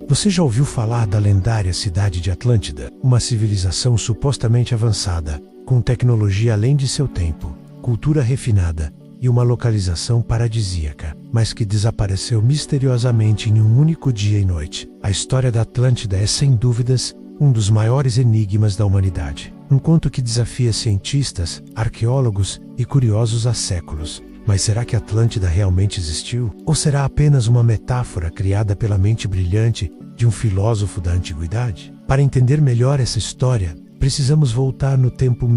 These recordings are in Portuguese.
Você já ouviu falar da lendária cidade de Atlântida? Uma civilização supostamente avançada, com tecnologia além de seu tempo, cultura refinada e uma localização paradisíaca, mas que desapareceu misteriosamente em um único dia e noite. A história da Atlântida é, sem dúvidas, um dos maiores enigmas da humanidade. Um conto que desafia cientistas, arqueólogos e curiosos há séculos. Mas será que Atlântida realmente existiu? Ou será apenas uma metáfora criada pela mente brilhante de um filósofo da antiguidade? Para entender melhor essa história, precisamos voltar no tempo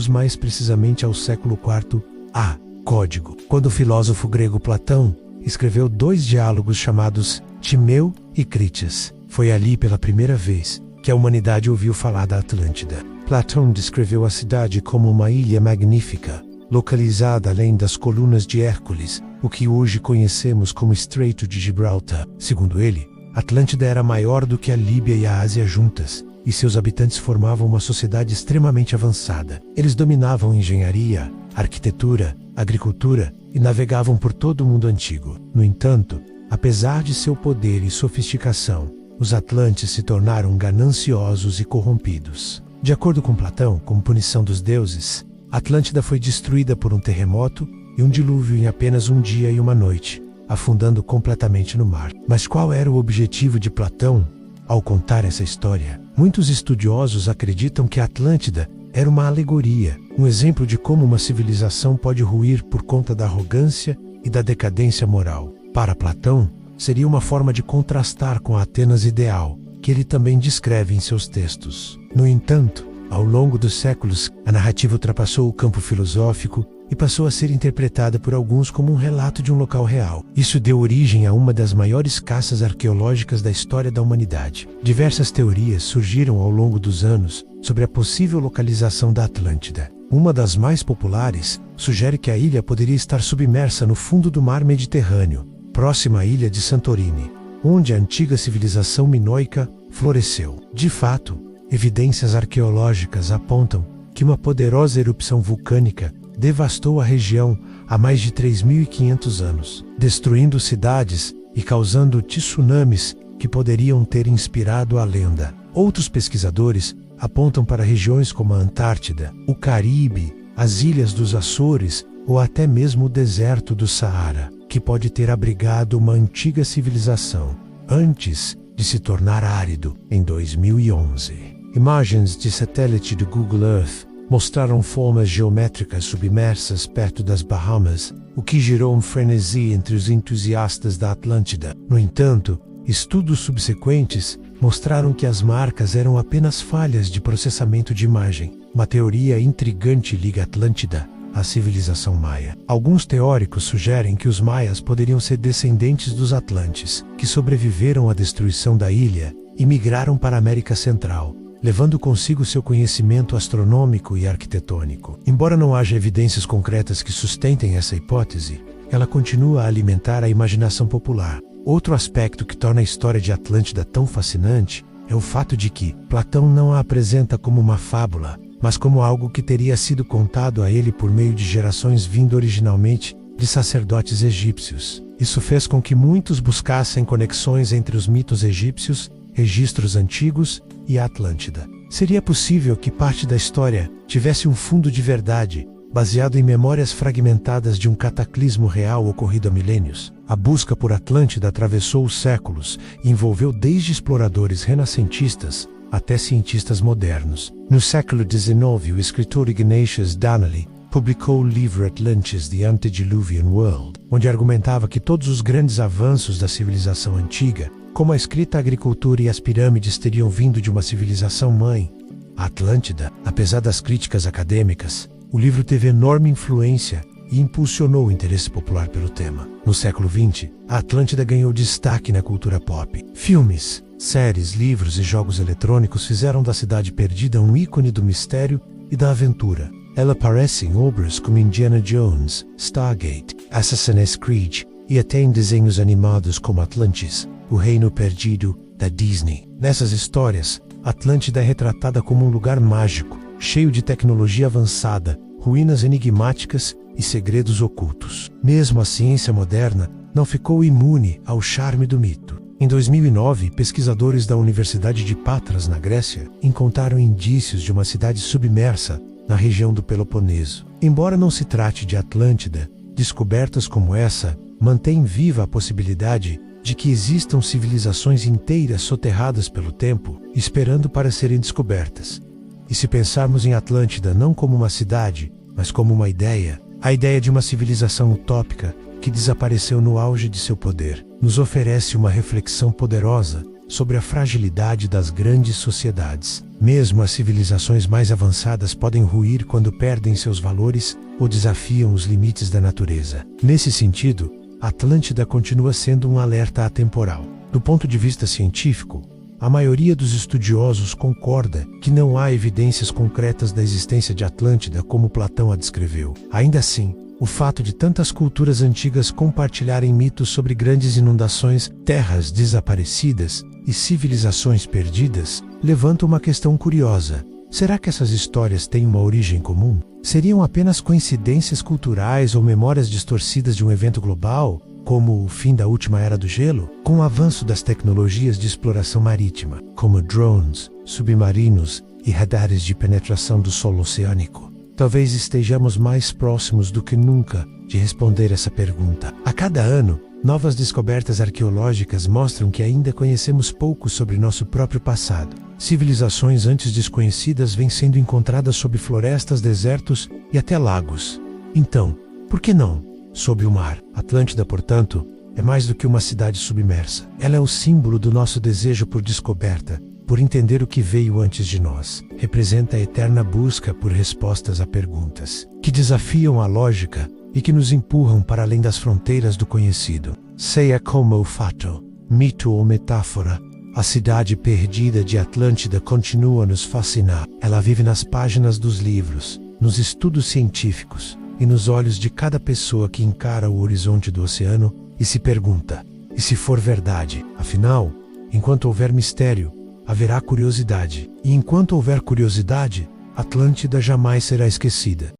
mais precisamente ao século IV A. Código, quando o filósofo grego Platão escreveu 2 diálogos chamados Timeu e Critias. Foi ali pela primeira vez que a humanidade ouviu falar da Atlântida. Platão descreveu a cidade como uma ilha magnífica, localizada além das colunas de Hércules, o que hoje conhecemos como Estreito de Gibraltar. Segundo ele, Atlântida era maior do que a Líbia e a Ásia juntas, e seus habitantes formavam uma sociedade extremamente avançada. Eles dominavam engenharia, arquitetura, agricultura e navegavam por todo o mundo antigo. No entanto, apesar de seu poder e sofisticação, os atlantes se tornaram gananciosos e corrompidos. De acordo com Platão, como punição dos deuses, Atlântida foi destruída por um terremoto e um dilúvio em apenas um dia e uma noite, afundando completamente no mar. Mas qual era o objetivo de Platão ao contar essa história? Muitos estudiosos acreditam que a Atlântida era uma alegoria, um exemplo de como uma civilização pode ruir por conta da arrogância e da decadência moral. Para Platão, seria uma forma de contrastar com a Atenas ideal, que ele também descreve em seus textos. No entanto, ao longo dos séculos, a narrativa ultrapassou o campo filosófico e passou a ser interpretada por alguns como um relato de um local real. Isso deu origem a uma das maiores caças arqueológicas da história da humanidade. Diversas teorias surgiram ao longo dos anos sobre a possível localização da Atlântida. Uma das mais populares sugere que a ilha poderia estar submersa no fundo do mar Mediterrâneo, próxima à ilha de Santorini, onde a antiga civilização minoica floresceu. De fato, evidências arqueológicas apontam que uma poderosa erupção vulcânica devastou a região há mais de 3.500 anos, destruindo cidades e causando tsunamis que poderiam ter inspirado a lenda. Outros pesquisadores apontam para regiões como a Antártida, o Caribe, as ilhas dos Açores ou até mesmo o deserto do Saara, que pode ter abrigado uma antiga civilização, antes de se tornar árido em 2011. Imagens de satélite do Google Earth mostraram formas geométricas submersas perto das Bahamas, o que gerou um frenesi entre os entusiastas da Atlântida. No entanto, estudos subsequentes mostraram que as marcas eram apenas falhas de processamento de imagem. Uma teoria intrigante liga Atlântida à civilização maia. Alguns teóricos sugerem que os maias poderiam ser descendentes dos atlantes, que sobreviveram à destruição da ilha e migraram para a América Central, levando consigo seu conhecimento astronômico e arquitetônico. Embora não haja evidências concretas que sustentem essa hipótese, ela continua a alimentar a imaginação popular. Outro aspecto que torna a história de Atlântida tão fascinante é o fato de que Platão não a apresenta como uma fábula, mas como algo que teria sido contado a ele por meio de gerações vindo originalmente de sacerdotes egípcios. Isso fez com que muitos buscassem conexões entre os mitos egípcios, registros antigos e a Atlântida. Seria possível que parte da história tivesse um fundo de verdade, baseado em memórias fragmentadas de um cataclismo real ocorrido há milênios. A busca por Atlântida atravessou os séculos e envolveu desde exploradores renascentistas até cientistas modernos. No século XIX, o escritor Ignatius Donnelly publicou o livro Atlantis, The Antediluvian World, onde argumentava que todos os grandes avanços da civilização antiga, como a escrita, a agricultura e as pirâmides, teriam vindo de uma civilização mãe, a Atlântida. Apesar das críticas acadêmicas, o livro teve enorme influência e impulsionou o interesse popular pelo tema. No século XX, a Atlântida ganhou destaque na cultura pop. Filmes, séries, livros e jogos eletrônicos fizeram da Cidade Perdida um ícone do mistério e da aventura. Ela aparece em obras como Indiana Jones, Stargate, Assassin's Creed e até em desenhos animados como Atlantis, o Reino Perdido, da Disney. Nessas histórias, Atlântida é retratada como um lugar mágico, cheio de tecnologia avançada, ruínas enigmáticas e segredos ocultos. Mesmo a ciência moderna não ficou imune ao charme do mito. Em 2009, pesquisadores da Universidade de Patras, na Grécia, encontraram indícios de uma cidade submersa na região do Peloponeso. Embora não se trate de Atlântida, descobertas como essa mantêm viva a possibilidade de que existam civilizações inteiras soterradas pelo tempo, esperando para serem descobertas. E se pensarmos em Atlântida não como uma cidade, mas como uma ideia, a ideia de uma civilização utópica que desapareceu no auge de seu poder, nos oferece uma reflexão poderosa sobre a fragilidade das grandes sociedades. Mesmo as civilizações mais avançadas podem ruir quando perdem seus valores ou desafiam os limites da natureza. Nesse sentido, Atlântida continua sendo um alerta atemporal. Do ponto de vista científico, a maioria dos estudiosos concorda que não há evidências concretas da existência de Atlântida como Platão a descreveu. Ainda assim, o fato de tantas culturas antigas compartilharem mitos sobre grandes inundações, terras desaparecidas e civilizações perdidas levanta uma questão curiosa. Será que essas histórias têm uma origem comum? Seriam apenas coincidências culturais ou memórias distorcidas de um evento global, como o fim da última era do gelo? Com o avanço das tecnologias de exploração marítima, como drones, submarinos e radares de penetração do solo oceânico, talvez estejamos mais próximos do que nunca de responder essa pergunta. A cada ano, novas descobertas arqueológicas mostram que ainda conhecemos pouco sobre nosso próprio passado. Civilizações antes desconhecidas vêm sendo encontradas sob florestas, desertos e até lagos. Então, por que não sob o mar? Atlântida, portanto, é mais do que uma cidade submersa. Ela é o símbolo do nosso desejo por descoberta, por entender o que veio antes de nós. Representa a eterna busca por respostas a perguntas que desafiam a lógica e que nos empurram para além das fronteiras do conhecido. Seja como o fato, mito ou metáfora, a cidade perdida de Atlântida continua a nos fascinar. Ela vive nas páginas dos livros, nos estudos científicos e nos olhos de cada pessoa que encara o horizonte do oceano e se pergunta: e se for verdade? Afinal, enquanto houver mistério, haverá curiosidade. E enquanto houver curiosidade, Atlântida jamais será esquecida.